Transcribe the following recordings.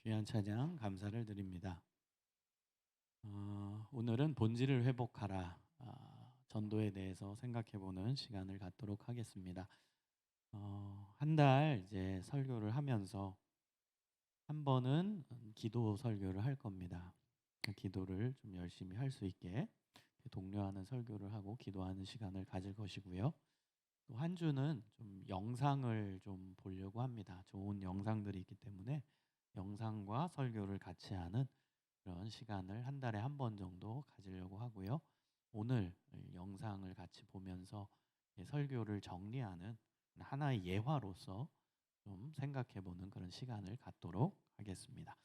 귀한 찬양 감사를 드립니다. 오늘은 본질을 회복하라, 전도에 대해서 생각해보는 시간을 갖도록 하겠습니다. 한 달 이제 설교를 하면서 한 번은 기도 설교를 할 겁니다. 그 기도를 좀 열심히 할 수 있게 독려하는 설교를 하고 기도하는 시간을 가질 것이고요. 또 한 주는 좀 영상을 좀 보려고 합니다. 좋은 영상들이 있기 때문에 영상과 설교를 같이 하는 그런 시간을 한 달에 한 번 정도 가지려고 하고요. 오늘 영상을 같이 보면서 설교를 정리하는 하나의 예화로서 좀 생각해 보는 그런 시간을 갖도록 하겠습니다.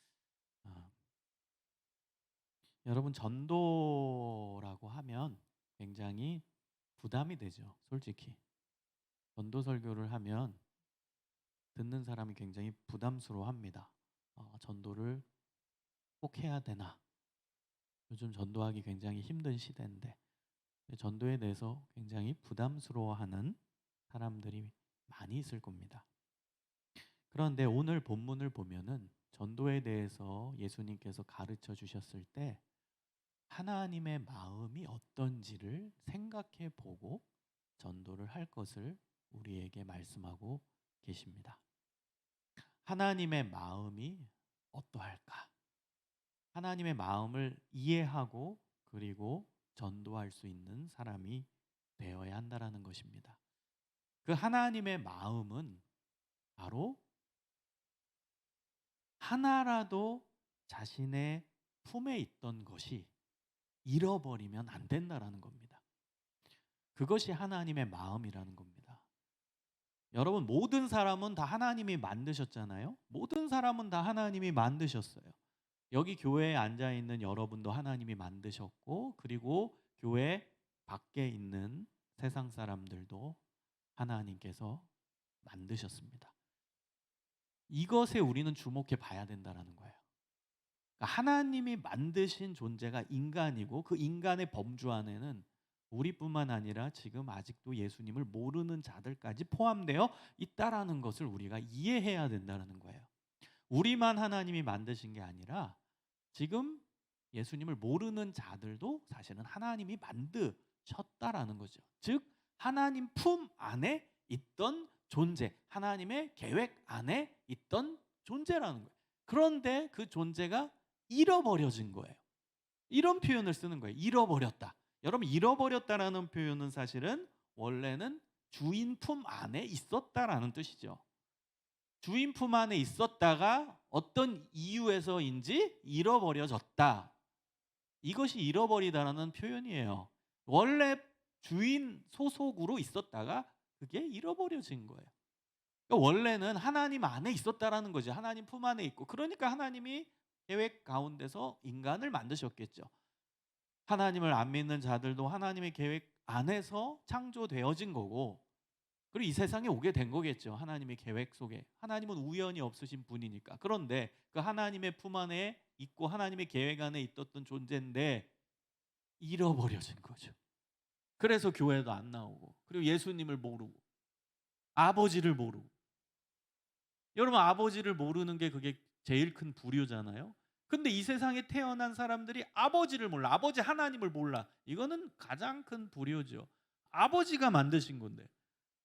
아, 여러분, 전도라고 하면 굉장히 부담이 되죠. 솔직히. 전도 설교를 하면 듣는 사람이 굉장히 부담스러워합니다. 전도를 꼭 해야 되나? 요즘 전도하기 굉장히 힘든 시대인데 전도에 대해서 굉장히 부담스러워하는 사람들이 많이 있을 겁니다. 그런데 오늘 본문을 보면은 전도에 대해서 예수님께서 가르쳐 주셨을 때 하나님의 마음이 어떤지를 생각해 보고 전도를 할 것을 우리에게 말씀하고 계십니다. 하나님의 마음이 어떠할까? 하나님의 마음을 이해하고 그리고 전도할 수 있는 사람이 되어야 한다라는 것입니다. 그 하나님의 마음은 바로 하나라도 자신의 품에 있던 것이 잃어버리면 안 된다라는 겁니다. 그것이 하나님의 마음이라는 겁니다. 여러분, 모든 사람은 다 하나님이 만드셨잖아요. 모든 사람은 다 하나님이 만드셨어요. 여기 교회에 앉아 있는 여러분도 하나님이 만드셨고, 그리고 교회 밖에 있는 세상 사람들도 하나님께서 만드셨습니다. 이것에 우리는 주목해 봐야 된다는 거예요. 그러니까 하나님이 만드신 존재가 인간이고 그 인간의 범주 안에는 우리뿐만 아니라 지금 아직도 예수님을 모르는 자들까지 포함되어 있다라는 것을 우리가 이해해야 된다는 거예요. 우리만 하나님이 만드신 게 아니라 지금 예수님을 모르는 자들도 사실은 하나님이 만드셨다라는 거죠. 즉 하나님 품 안에 있던 존재, 하나님의 계획 안에 있던 존재라는 거예요. 그런데 그 존재가 잃어버려진 거예요. 이런 표현을 쓰는 거예요. 잃어버렸다. 여러분, 잃어버렸다라는 표현은 사실은 원래는 주인 품 안에 있었다라는 뜻이죠. 주인 품 안에 있었다가 어떤 이유에서인지 잃어버려졌다. 이것이 잃어버리다라는 표현이에요. 원래 주인 소속으로 있었다가 그게 잃어버려진 거예요. 그러니까 원래는 하나님 안에 있었다라는 거죠. 하나님 품 안에 있고. 그러니까 하나님이 계획 가운데서 인간을 만드셨겠죠. 하나님을 안 믿는 자들도 하나님의 계획 안에서 창조되어진 거고, 그리고 이 세상에 오게 된 거겠죠. 하나님의 계획 속에. 하나님은 우연이 없으신 분이니까. 그런데 그 하나님의 품 안에 있고 하나님의 계획 안에 있었던 존재인데 잃어버려진 거죠. 그래서 교회도 안 나오고, 그리고 예수님을 모르고, 아버지를 모르고. 여러분, 아버지를 모르는 게 그게 제일 큰 불효잖아요. 근데 이 세상에 태어난 사람들이 아버지를 몰라. 아버지 하나님을 몰라. 이거는 가장 큰 불효죠. 아버지가 만드신 건데,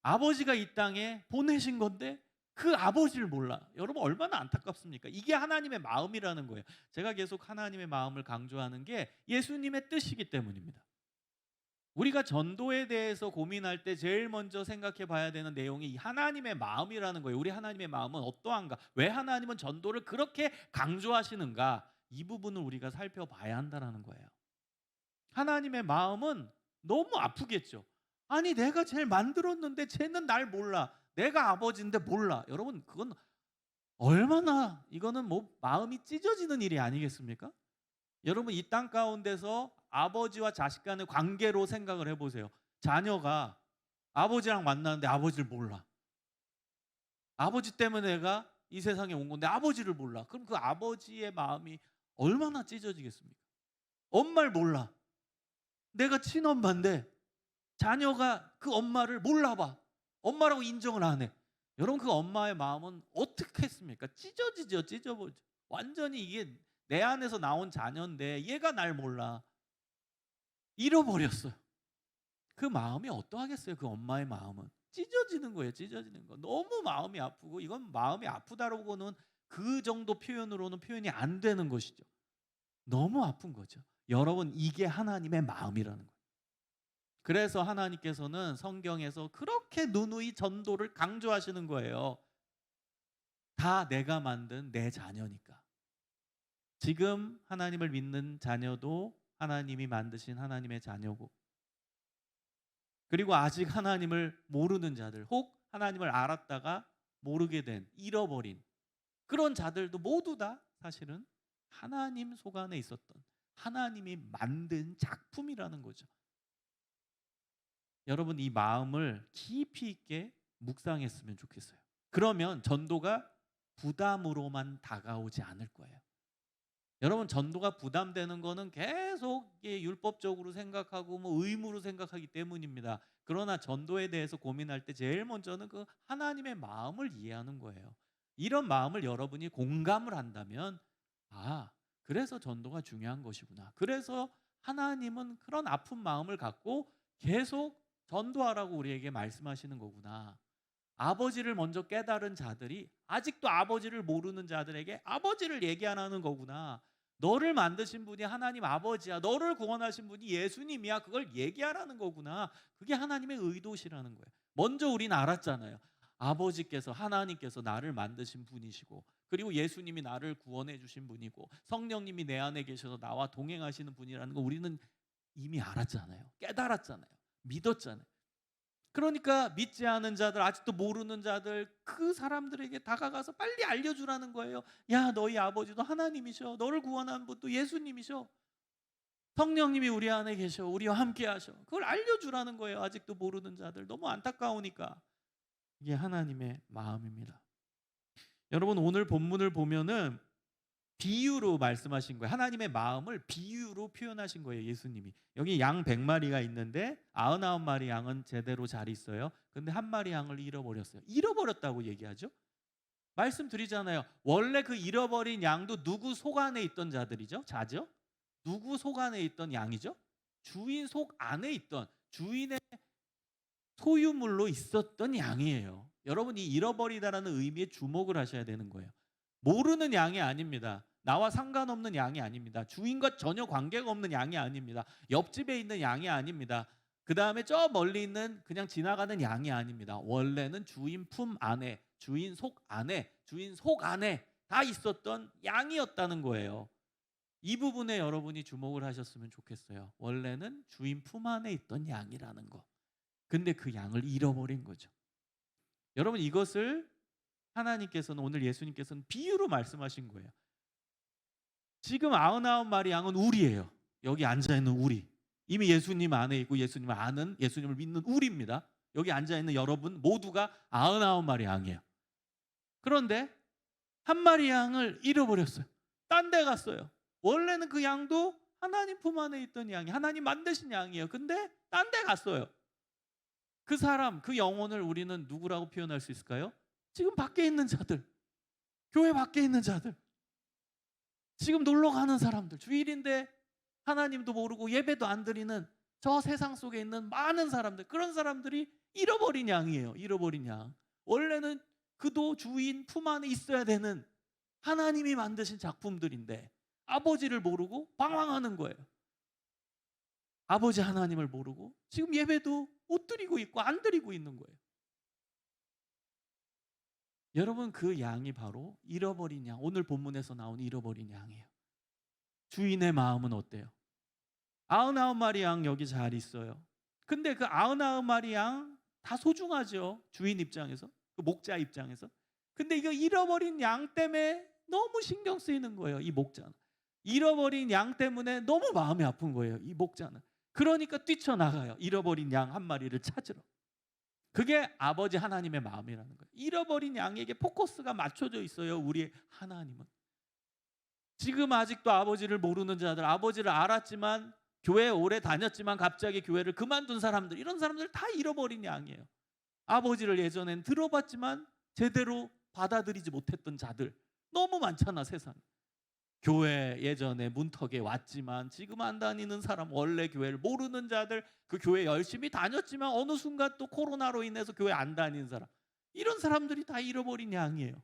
아버지가 이 땅에 보내신 건데 그 아버지를 몰라. 여러분, 얼마나 안타깝습니까? 이게 하나님의 마음이라는 거예요. 제가 계속 하나님의 마음을 강조하는 게 예수님의 뜻이기 때문입니다. 우리가 전도에 대해서 고민할 때 제일 먼저 생각해 봐야 되는 내용이 이 하나님의 마음이라는 거예요. 우리 하나님의 마음은 어떠한가? 왜 하나님은 전도를 그렇게 강조하시는가? 이 부분을 우리가 살펴봐야 한다는 거예요. 하나님의 마음은 너무 아프겠죠. 아니, 내가 쟤를 만들었는데 쟤는 날 몰라. 내가 아버지인데 몰라. 여러분, 그건 얼마나, 이거는 뭐 마음이 찢어지는 일이 아니겠습니까? 여러분, 이 땅 가운데서 아버지와 자식 간의 관계로 생각을 해보세요. 자녀가 아버지랑 만나는데 아버지를 몰라. 아버지 때문에 내가 이 세상에 온 건데 아버지를 몰라. 그럼 그 아버지의 마음이 얼마나 찢어지겠습니까? 엄마를 몰라. 내가 친엄마인데 자녀가 그 엄마를 몰라봐. 엄마라고 인정을 안 해. 여러분, 그 엄마의 마음은 어떻게 했습니까? 찢어지죠. 찢어버리죠. 완전히 이게 내 안에서 나온 자녀인데 얘가 날 몰라. 잃어버렸어요. 그 마음이 어떠하겠어요? 그 엄마의 마음은 찢어지는 거예요. 찢어지는 거. 너무 마음이 아프고, 이건 마음이 아프다라고는 그 정도 표현으로는 표현이 안 되는 것이죠. 너무 아픈 거죠. 여러분, 이게 하나님의 마음이라는 거예요. 그래서 하나님께서는 성경에서 그렇게 누누이 전도를 강조하시는 거예요. 다 내가 만든 내 자녀니까. 지금 하나님을 믿는 자녀도 하나님이 만드신 하나님의 자녀고, 그리고 아직 하나님을 모르는 자들, 혹 하나님을 알았다가 모르게 된, 잃어버린 그런 자들도 모두 다 사실은 하나님 속 안에 있었던 하나님이 만든 작품이라는 거죠. 여러분, 이 마음을 깊이 있게 묵상했으면 좋겠어요. 그러면 전도가 부담으로만 다가오지 않을 거예요. 여러분, 전도가 부담되는 거는 계속 율법적으로 생각하고 의무로 생각하기 때문입니다. 그러나 전도에 대해서 고민할 때 제일 먼저는 그 하나님의 마음을 이해하는 거예요. 이런 마음을 여러분이 공감을 한다면, 그래서 전도가 중요한 것이구나. 그래서 하나님은 그런 아픈 마음을 갖고 계속 전도하라고 우리에게 말씀하시는 거구나. 아버지를 먼저 깨달은 자들이 아직도 아버지를 모르는 자들에게 아버지를 얘기 안 하는 거구나. 너를 만드신 분이 하나님 아버지야. 너를 구원하신 분이 예수님이야. 그걸 얘기하라는 거구나. 그게 하나님의 의도시라는 거예요. 먼저 우리는 알았잖아요. 아버지께서, 하나님께서 나를 만드신 분이시고, 그리고 예수님이 나를 구원해 주신 분이고, 성령님이 내 안에 계셔서 나와 동행하시는 분이라는 거 우리는 이미 알았잖아요. 깨달았잖아요. 믿었잖아요. 그러니까 믿지 않은 자들, 아직도 모르는 자들, 그 사람들에게 다가가서 빨리 알려주라는 거예요. 야, 너희 아버지도 하나님이셔. 너를 구원한 분도 예수님이셔. 성령님이 우리 안에 계셔. 우리와 함께 하셔. 그걸 알려주라는 거예요. 아직도 모르는 자들. 너무 안타까우니까. 이게 하나님의 마음입니다. 여러분, 오늘 본문을 보면은 비유로 말씀하신 거예요. 하나님의 마음을 비유로 표현하신 거예요, 예수님이. 여기 양 100마리가 있는데 99마리 양은 제대로 잘 있어요. 근데 한 마리 양을 잃어버렸어요. 잃어버렸다고 얘기하죠. 말씀드리잖아요. 원래 그 잃어버린 양도 누구 속 안에 있던 자들이죠? 자죠? 누구 속 안에 있던 양이죠? 주인 속 안에 있던, 주인의 소유물로 있었던 양이에요. 여러분, 이 잃어버리다라는 의미에 주목을 하셔야 되는 거예요. 모르는 양이 아닙니다. 나와 상관없는 양이 아닙니다. 주인과 전혀 관계가 없는 양이 아닙니다. 옆집에 있는 양이 아닙니다. 그 다음에 저 멀리 있는 그냥 지나가는 양이 아닙니다. 원래는 주인 품 안에, 주인 속 안에 다 있었던 양이었다는 거예요. 이 부분에 여러분이 주목을 하셨으면 좋겠어요. 원래는 주인 품 안에 있던 양이라는 거. 근데 그 양을 잃어버린 거죠. 여러분, 이것을 하나님께서는, 오늘 예수님께서는 비유로 말씀하신 거예요. 지금 99마리 양은 우리예요. 여기 앉아있는 우리. 이미 예수님 안에 있고 예수님을 아는, 예수님을 믿는 우리입니다. 여기 앉아있는 여러분 모두가 99마리 양이에요. 그런데 한 마리 양을 잃어버렸어요. 딴 데 갔어요. 원래는 그 양도 하나님 품 안에 있던 양이, 하나님 만드신 양이에요. 근데 딴 데 갔어요. 그 사람, 그 영혼을 우리는 누구라고 표현할 수 있을까요? 지금 밖에 있는 자들, 교회 밖에 있는 자들, 지금 놀러 가는 사람들, 주일인데 하나님도 모르고 예배도 안 드리는 저 세상 속에 있는 많은 사람들, 그런 사람들이 잃어버린 양이에요. 잃어버린 양. 원래는 그도 주인 품 안에 있어야 되는 하나님이 만드신 작품들인데 아버지를 모르고 방황하는 거예요. 아버지 하나님을 모르고 지금 예배도 못 드리고 있고 안 드리고 있는 거예요. 여러분, 그 양이 바로 잃어버린 양, 오늘 본문에서 나온 잃어버린 양이에요. 주인의 마음은 어때요? 99마리 양 여기 잘 있어요. 근데 그 99마리 양 다 소중하죠. 주인 입장에서, 그 목자 입장에서. 근데 이거 잃어버린 양 때문에 너무 신경 쓰이는 거예요. 이 목자는. 잃어버린 양 때문에 너무 마음이 아픈 거예요. 이 목자는. 그러니까 뛰쳐나가요. 잃어버린 양 한 마리를 찾으러. 그게 아버지 하나님의 마음이라는 거예요. 잃어버린 양에게 포커스가 맞춰져 있어요. 우리의 하나님은. 지금 아직도 아버지를 모르는 자들, 아버지를 알았지만 교회에 오래 다녔지만 갑자기 교회를 그만둔 사람들, 이런 사람들 다 잃어버린 양이에요. 아버지를 예전엔 들어봤지만 제대로 받아들이지 못했던 자들 너무 많잖아, 세상에. 교회 예전에 문턱에 왔지만 지금 안 다니는 사람, 원래 교회를 모르는 자들, 그 교회 열심히 다녔지만 어느 순간 또 코로나로 인해서 교회 안 다니는 사람, 이런 사람들이 다 잃어버린 양이에요.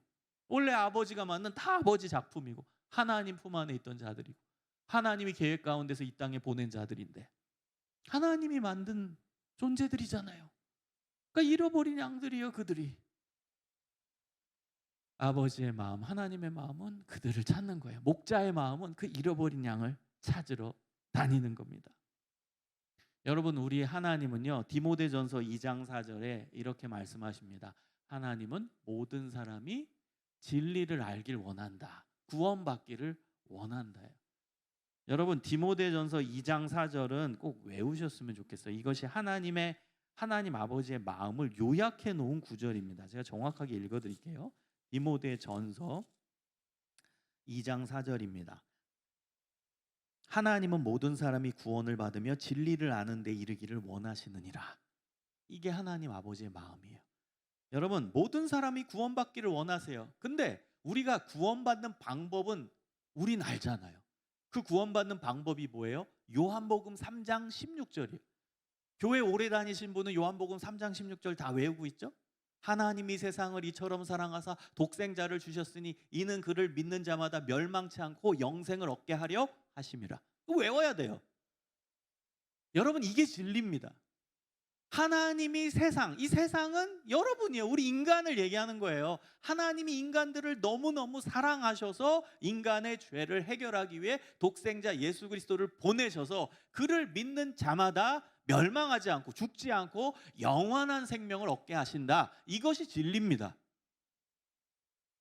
원래 아버지가 만든 다 아버지 작품이고 하나님 품 안에 있던 자들이고 하나님이 계획 가운데서 이 땅에 보낸 자들인데 하나님이 만든 존재들이잖아요. 그러니까 잃어버린 양들이에요. 그들이. 아버지의 마음, 하나님의 마음은 그들을 찾는 거예요. 목자의 마음은 그 잃어버린 양을 찾으러 다니는 겁니다. 여러분, 우리 하나님은요, 디모데전서 2장 4절에 이렇게 말씀하십니다. 하나님은 모든 사람이 진리를 알길 원한다. 구원받기를 원한다요. 여러분, 디모데전서 2장 4절은 꼭 외우셨으면 좋겠어요. 이것이 하나님 아버지의 마음을 요약해 놓은 구절입니다. 제가 정확하게 읽어 드릴게요. 디모데전서 2장 4절입니다. 하나님은 모든 사람이 구원을 받으며 진리를 아는 데 이르기를 원하시느니라. 이게 하나님 아버지의 마음이에요. 여러분, 모든 사람이 구원받기를 원하세요. 근데 우리가 구원받는 방법은 우린 알잖아요. 그 구원받는 방법이 뭐예요? 요한복음 3장 16절이에요. 교회 오래 다니신 분은 요한복음 3장 16절 다 외우고 있죠? 하나님이 세상을 이처럼 사랑하사 독생자를 주셨으니 이는 그를 믿는 자마다 멸망치 않고 영생을 얻게 하려 하심이라. 외워야 돼요. 여러분, 이게 진리입니다. 하나님이 이 세상은 여러분이에요. 우리 인간을 얘기하는 거예요. 하나님이 인간들을 너무너무 사랑하셔서 인간의 죄를 해결하기 위해 독생자 예수 그리스도를 보내셔서 그를 믿는 자마다 멸망하지 않고 죽지 않고 영원한 생명을 얻게 하신다. 이것이 진리입니다.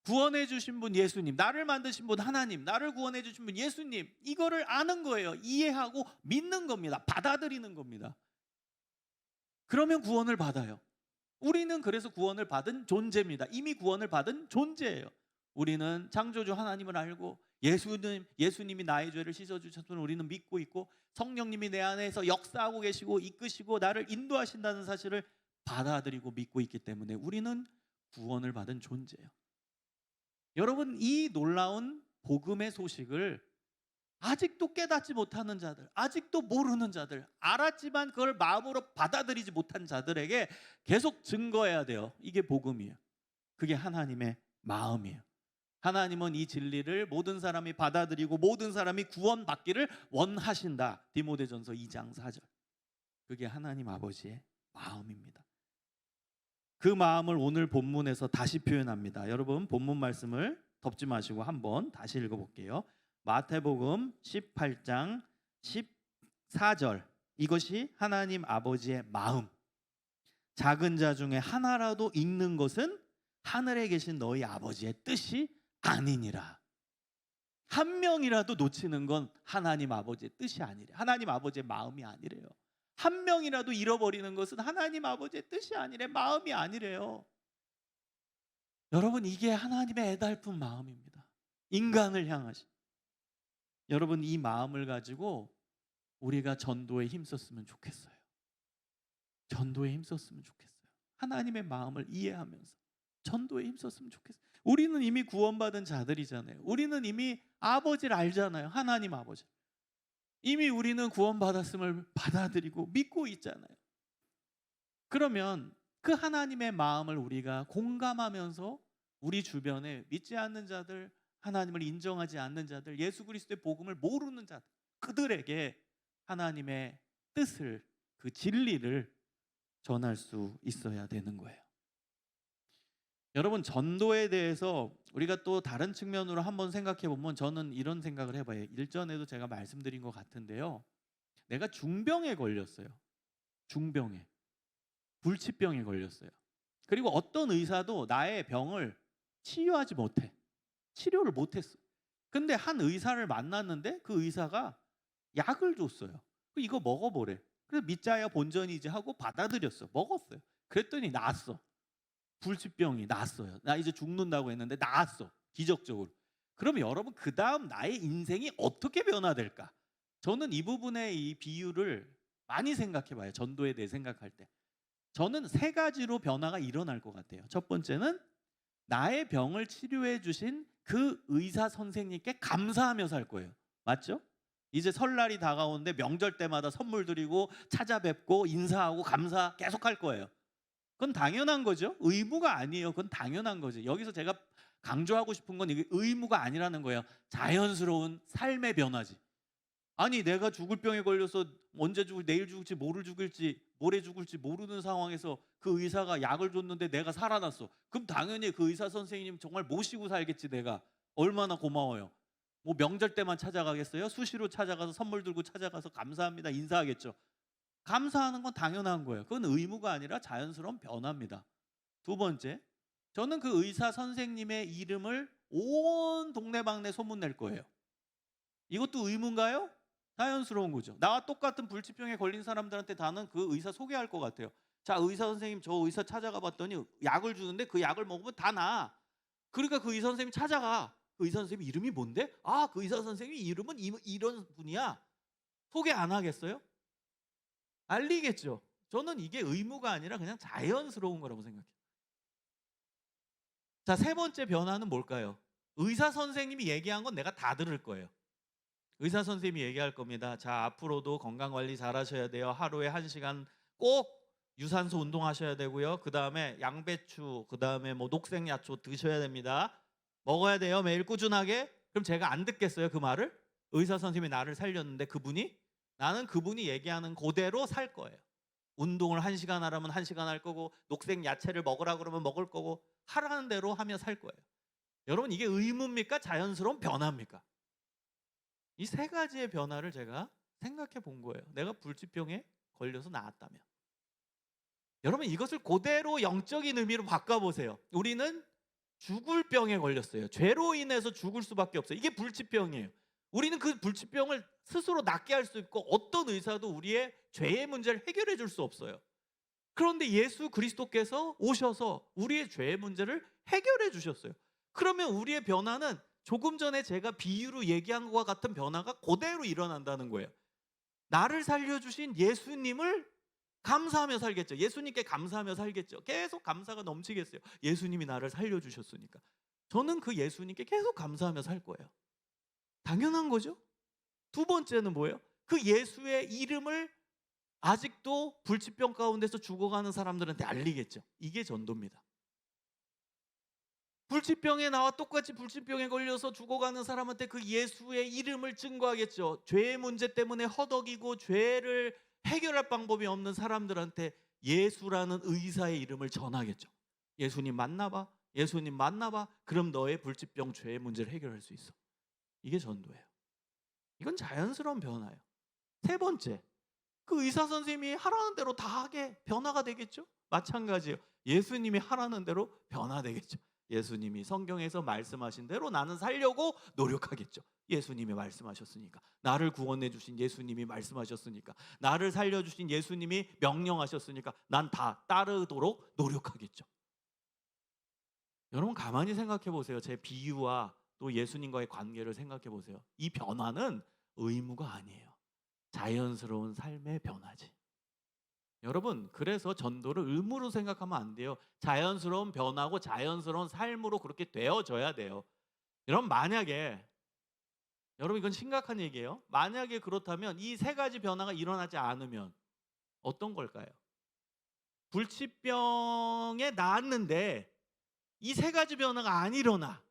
구원해 주신 분 예수님, 나를 만드신 분 하나님, 나를 구원해 주신 분 예수님, 이거를 아는 거예요. 이해하고 믿는 겁니다. 받아들이는 겁니다. 그러면 구원을 받아요. 우리는 그래서 구원을 받은 존재입니다. 이미 구원을 받은 존재예요. 우리는 창조주 하나님을 알고 예수님이 나의 죄를 씻어주셨음을 우리는 믿고 있고 성령님이 내 안에서 역사하고 계시고 이끄시고 나를 인도하신다는 사실을 받아들이고 믿고 있기 때문에 우리는 구원을 받은 존재예요. 여러분, 이 놀라운 복음의 소식을 아직도 깨닫지 못하는 자들, 아직도 모르는 자들, 알았지만 그걸 마음으로 받아들이지 못한 자들에게 계속 증거해야 돼요. 이게 복음이에요. 그게 하나님의 마음이에요. 하나님은 이 진리를 모든 사람이 받아들이고 모든 사람이 구원받기를 원하신다. 디모데전서 2장 4절. 그게 하나님 아버지의 마음입니다. 그 마음을 오늘 본문에서 다시 표현합니다. 여러분, 본문 말씀을 덮지 마시고 한번 다시 읽어볼게요. 마태복음 18장 14절. 이것이 하나님 아버지의 마음. 작은 자 중에 하나라도 읽는 것은 하늘에 계신 너희 아버지의 뜻이 아니니라. 한 명이라도 놓치는 건 하나님 아버지의 뜻이 아니래요. 하나님 아버지의 마음이 아니래요. 한 명이라도 잃어버리는 것은 하나님 아버지의 뜻이 아니래, 마음이 아니래요. 여러분, 이게 하나님의 애달픈 마음입니다. 인간을 향하신. 여러분, 이 마음을 가지고 우리가 전도에 힘썼으면 좋겠어요. 전도에 힘썼으면 좋겠어요. 하나님의 마음을 이해하면서 전도에 힘썼으면 좋겠어요. 우리는 이미 구원받은 자들이잖아요. 우리는 이미 아버지를 알잖아요. 하나님 아버지. 이미 우리는 구원받았음을 받아들이고 믿고 있잖아요. 그러면 그 하나님의 마음을 우리가 공감하면서 우리 주변에 믿지 않는 자들, 하나님을 인정하지 않는 자들, 예수 그리스도의 복음을 모르는 자들, 그들에게 하나님의 뜻을, 그 진리를 전할 수 있어야 되는 거예요. 여러분, 전도에 대해서 우리가 또 다른 측면으로 한번 생각해 보면 저는 이런 생각을 해봐요. 일전에도 제가 말씀드린 것 같은데요. 내가 중병에 걸렸어요. 중병에. 불치병에 걸렸어요. 그리고 어떤 의사도 나의 병을 치유하지 못해. 치료를 못했어. 근데 한 의사를 만났는데 그 의사가 약을 줬어요. 이거 먹어보래. 그래서 믿자야 본전이지 하고 받아들였어. 먹었어요. 그랬더니 나았어. 불치병이 나았어요. 나 이제 죽는다고 했는데 나았어. 기적적으로. 그러면 여러분, 그 다음 나의 인생이 어떻게 변화될까? 저는 이 부분의 이 비유를 많이 생각해 봐요. 전도에 대해 생각할 때. 저는 세 가지로 변화가 일어날 것 같아요. 첫 번째는 나의 병을 치료해 주신 그 의사 선생님께 감사하며 살 거예요. 맞죠? 이제 설날이 다가오는데 명절 때마다 선물 드리고 찾아뵙고 인사하고 감사 계속할 거예요. 그건 당연한 거죠. 의무가 아니에요. 그건 당연한 거죠. 여기서 제가 강조하고 싶은 건 이게 의무가 아니라는 거예요. 자연스러운 삶의 변화지. 아니 내가 죽을 병에 걸려서 언제 죽을 내일 죽을지 모레 죽을지 모르는 상황에서 그 의사가 약을 줬는데 내가 살아났어. 그럼 당연히 그 의사 선생님 정말 모시고 살겠지 내가. 얼마나 고마워요. 뭐 명절 때만 찾아가겠어요? 수시로 찾아가서 선물 들고 찾아가서 감사합니다 인사하겠죠. 감사하는 건 당연한 거예요. 그건 의무가 아니라 자연스러운 변화입니다. 두 번째, 저는 그 의사 선생님의 이름을 온 동네방네 소문낼 거예요. 이것도 의무인가요? 자연스러운 거죠. 나와 똑같은 불치병에 걸린 사람들한테 나는 그 의사 소개할 것 같아요. 자, 의사 선생님 저 의사 찾아가 봤더니 약을 주는데 그 약을 먹으면 다 나아. 그러니까 그 의사 선생님 찾아가. 그 의사 선생님 이름이 뭔데? 아, 그 의사 선생님 이름은 이런 분이야. 소개 안 하겠어요? 알리겠죠. 저는 이게 의무가 아니라 그냥 자연스러운 거라고 생각해요. 자, 세 번째 변화는 뭘까요? 의사 선생님이 얘기한 건 내가 다 들을 거예요. 의사 선생님이 얘기할 겁니다. 자, 앞으로도 건강관리 잘 하셔야 돼요. 하루에 1시간 꼭 유산소 운동하셔야 되고요. 그 다음에 양배추, 그 다음에 뭐 녹색야채 드셔야 됩니다. 먹어야 돼요. 매일 꾸준하게. 그럼 제가 안 듣겠어요, 그 말을? 의사 선생님이 나를 살렸는데 나는 그분이 얘기하는 그대로 살 거예요. 운동을 1시간 하라면 1시간 할 거고 녹색 야채를 먹으라 그러면 먹을 거고 하라는 대로 하며 살 거예요. 여러분 이게 의무입니까? 자연스러운 변화입니까? 이 세 가지의 변화를 제가 생각해 본 거예요. 내가 불치병에 걸려서 나았다면. 여러분 이것을 그대로 영적인 의미로 바꿔보세요. 우리는 죽을 병에 걸렸어요. 죄로 인해서 죽을 수밖에 없어요. 이게 불치병이에요. 우리는 그 불치병을 스스로 낫게 할 수 있고 어떤 의사도 우리의 죄의 문제를 해결해 줄 수 없어요. 그런데 예수 그리스도께서 오셔서 우리의 죄의 문제를 해결해 주셨어요. 그러면 우리의 변화는 조금 전에 제가 비유로 얘기한 것과 같은 변화가 그대로 일어난다는 거예요. 나를 살려주신 예수님을 감사하며 살겠죠. 예수님께 감사하며 살겠죠. 계속 감사가 넘치겠어요. 예수님이 나를 살려주셨으니까. 저는 그 예수님께 계속 감사하며 살 거예요. 당연한 거죠. 두 번째는 뭐예요? 그 예수의 이름을 아직도 불치병 가운데서 죽어가는 사람들한테 알리겠죠. 이게 전도입니다. 불치병에 나와 똑같이 불치병에 걸려서 죽어가는 사람한테 그 예수의 이름을 증거하겠죠. 죄의 문제 때문에 허덕이고 죄를 해결할 방법이 없는 사람들한테 예수라는 의사의 이름을 전하겠죠. 예수님 만나봐. 예수님 만나봐. 그럼 너의 불치병 죄의 문제를 해결할 수 있어. 이게 전도예요. 이건 자연스러운 변화예요. 세 번째, 그 의사 선생님이 하라는 대로 다 하게 변화가 되겠죠? 마찬가지예요. 예수님이 하라는 대로 변화되겠죠. 예수님이 성경에서 말씀하신 대로 나는 살려고 노력하겠죠. 예수님이 말씀하셨으니까. 나를 구원해 주신 예수님이 말씀하셨으니까. 나를 살려주신 예수님이 명령하셨으니까 난 다 따르도록 노력하겠죠. 여러분 가만히 생각해 보세요. 제 비유와 또 예수님과의 관계를 생각해 보세요. 이 변화는 의무가 아니에요. 자연스러운 삶의 변화지. 여러분 그래서 전도를 의무로 생각하면 안 돼요. 자연스러운 변화고 자연스러운 삶으로 그렇게 되어져야 돼요. 여러분 만약에 여러분 이건 심각한 얘기예요. 만약에 그렇다면 이 세 가지 변화가 일어나지 않으면 어떤 걸까요? 불치병에 나았는데 이 세 가지 변화가 안 일어나.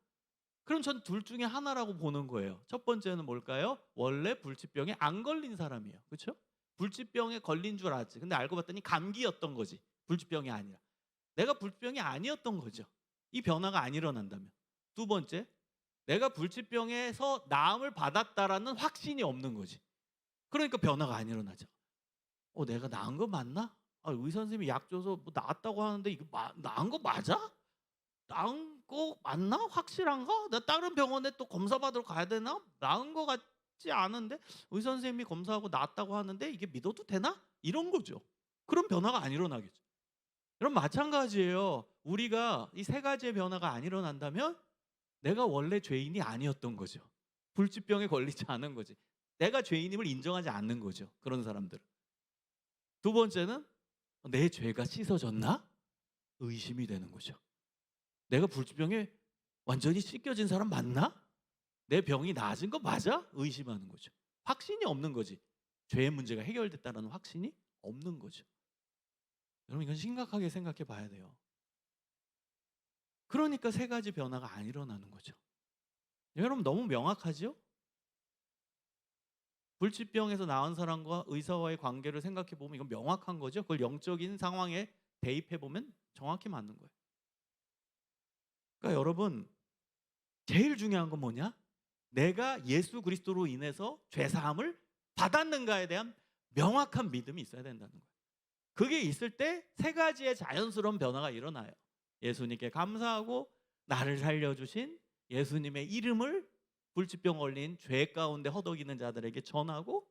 그럼 전 둘 중에 하나라고 보는 거예요. 첫 번째는 뭘까요? 원래 불치병에 안 걸린 사람이에요. 그렇죠? 불치병에 걸린 줄 알았지. 근데 알고 봤더니 감기였던 거지. 불치병이 아니라. 내가 불치병이 아니었던 거죠. 이 변화가 안 일어난다면. 두 번째, 내가 불치병에서 나음을 받았다라는 확신이 없는 거지. 그러니까 변화가 안 일어나죠. 내가 나은 거 맞나? 의사 선생님이 약 줘서 뭐 나았다고 하는데 이거 나은 거 맞아? 나은 거 맞나? 확실한가? 나 다른 병원에 또 검사 받으러 가야 되나? 나은 거 같지 않은데 의사 선생님이 검사하고 나았다고 하는데 이게 믿어도 되나? 이런 거죠. 그런 변화가 안 일어나겠죠. 그럼 마찬가지예요. 우리가 이 세 가지의 변화가 안 일어난다면 내가 원래 죄인이 아니었던 거죠. 불치병에 걸리지 않은 거지. 내가 죄인임을 인정하지 않는 거죠. 그런 사람들은. 두 번째는 내 죄가 씻어졌나? 의심이 되는 거죠. 내가 불치병에 완전히 씻겨진 사람 맞나? 내 병이 나아진 거 맞아? 의심하는 거죠. 확신이 없는 거지. 죄의 문제가 해결됐다는 확신이 없는 거죠. 여러분 이건 심각하게 생각해 봐야 돼요. 그러니까 세 가지 변화가 안 일어나는 거죠. 여러분 너무 명확하죠? 불치병에서 나은 사람과 의사와의 관계를 생각해 보면 이건 명확한 거죠. 그걸 영적인 상황에 대입해 보면 정확히 맞는 거예요. 그러니까 여러분 제일 중요한 건 뭐냐? 내가 예수 그리스도로 인해서 죄 사함을 받았는가에 대한 명확한 믿음이 있어야 된다는 거예요. 그게 있을 때 세 가지의 자연스러운 변화가 일어나요. 예수님께 감사하고 나를 살려주신 예수님의 이름을 불치병 걸린 죄 가운데 허덕이는 자들에게 전하고,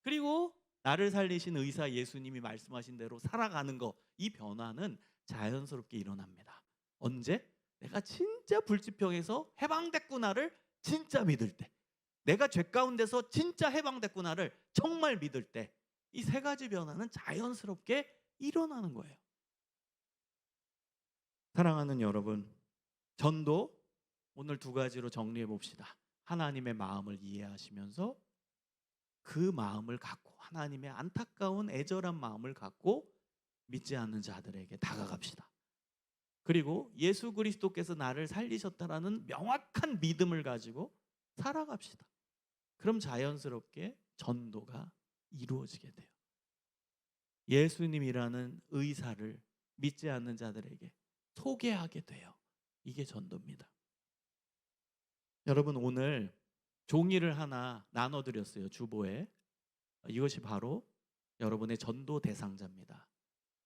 그리고 나를 살리신 의사 예수님이 말씀하신 대로 살아가는 거, 이 변화는 자연스럽게 일어납니다. 언제? 내가 진짜 불치병에서 해방됐구나를 진짜 믿을 때, 내가 죄 가운데서 진짜 해방됐구나를 정말 믿을 때, 이 세 가지 변화는 자연스럽게 일어나는 거예요. 사랑하는 여러분, 전도 오늘 두 가지로 정리해 봅시다. 하나님의 마음을 이해하시면서 그 마음을 갖고, 하나님의 안타까운 애절한 마음을 갖고 믿지 않는 자들에게 다가갑시다. 그리고 예수 그리스도께서 나를 살리셨다라는 명확한 믿음을 가지고 살아갑시다. 그럼 자연스럽게 전도가 이루어지게 돼요. 예수님이라는 의사를 믿지 않는 자들에게 소개하게 돼요. 이게 전도입니다. 여러분 오늘 종이를 하나 나눠드렸어요. 주보에. 이것이 바로 여러분의 전도 대상자입니다.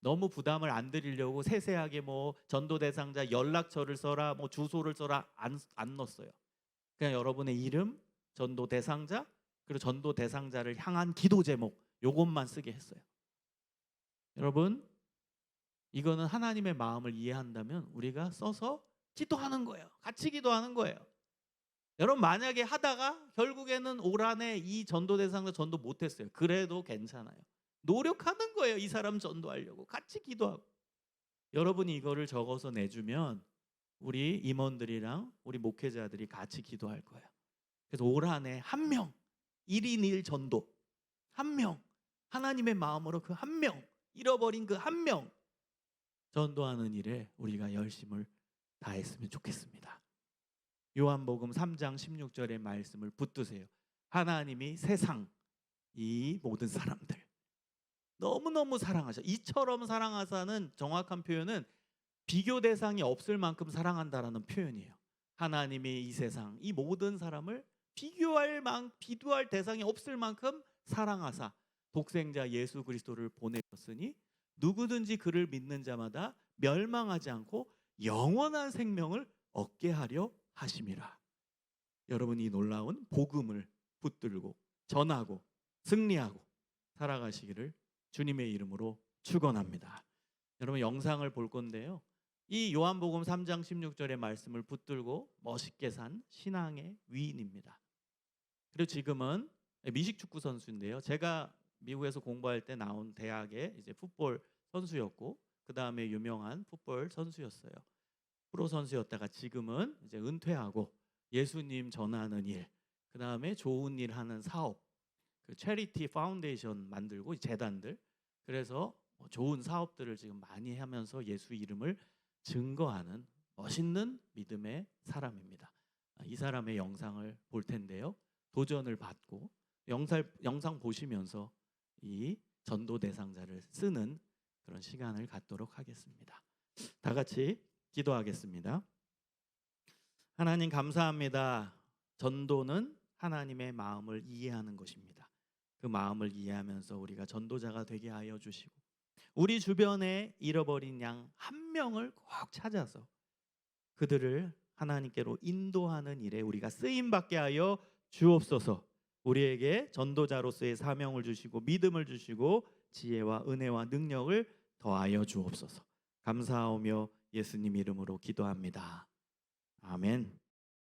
너무 부담을 안 드리려고 세세하게 뭐 전도 대상자 연락처를 써라, 뭐 주소를 써라 안 넣었어요. 그냥 여러분의 이름, 전도 대상자, 그리고 전도 대상자를 향한 기도 제목, 요것만 쓰게 했어요. 여러분 이거는 하나님의 마음을 이해한다면 우리가 써서 기도하는 거예요. 같이 기도하는 거예요. 여러분 만약에 하다가 결국에는 올 한해 이 전도 대상자 전도 못했어요. 그래도 괜찮아요. 노력하는 거예요. 이 사람 전도하려고 같이 기도하고. 여러분이 이거를 적어서 내주면 우리 임원들이랑 우리 목회자들이 같이 기도할 거예요. 그래서 올 한해 한 명, 1인 1 전도, 한 명, 하나님의 마음으로 그 한 명, 잃어버린 그 한 명 전도하는 일에 우리가 열심을 다했으면 좋겠습니다. 요한복음 3장 16절의 말씀을 붙드세요. 하나님이 세상 이 모든 사람들 너무너무 사랑하셔. 이처럼 사랑하사는 정확한 표현은 비교 대상이 없을 만큼 사랑한다라는 표현이에요. 하나님이 이 세상 이 모든 사람을 비교할 대상이 없을 만큼 사랑하사 독생자 예수 그리스도를 보내셨으니 누구든지 그를 믿는 자마다 멸망하지 않고 영원한 생명을 얻게 하려 하심이라. 여러분 이 놀라운 복음을 붙들고 전하고 승리하고 살아가시기를 주님의 이름으로 축원합니다. 여러분 영상을 볼 건데요. 이 요한복음 3장 16절의 말씀을 붙들고 멋있게 산 신앙의 위인입니다. 그리고 지금은 미식축구 선수인데요. 제가 미국에서 공부할 때 나온 대학의 이제 풋볼 선수였고 그 다음에 유명한 풋볼 선수였어요. 프로 선수였다가 지금은 이제 은퇴하고 예수님 전하는 일, 그 다음에 좋은 일 하는 사업, 그 체리티 파운데이션 만들고 재단들, 그래서 좋은 사업들을 지금 많이 하면서 예수 이름을 증거하는 멋있는 믿음의 사람입니다. 이 사람의 영상을 볼 텐데요. 도전을 받고 영상 보시면서 이 전도 대상자를 쓰는 그런 시간을 갖도록 하겠습니다. 다 같이 기도하겠습니다. 하나님 감사합니다. 전도는 하나님의 마음을 이해하는 것입니다. 그 마음을 이해하면서 우리가 전도자가 되게 하여 주시고 우리 주변에 잃어버린 양 한 명을 꼭 찾아서 그들을 하나님께로 인도하는 일에 우리가 쓰임받게 하여 주옵소서. 우리에게 전도자로서의 사명을 주시고 믿음을 주시고 지혜와 은혜와 능력을 더하여 주옵소서. 감사하오며 예수님 이름으로 기도합니다. 아멘.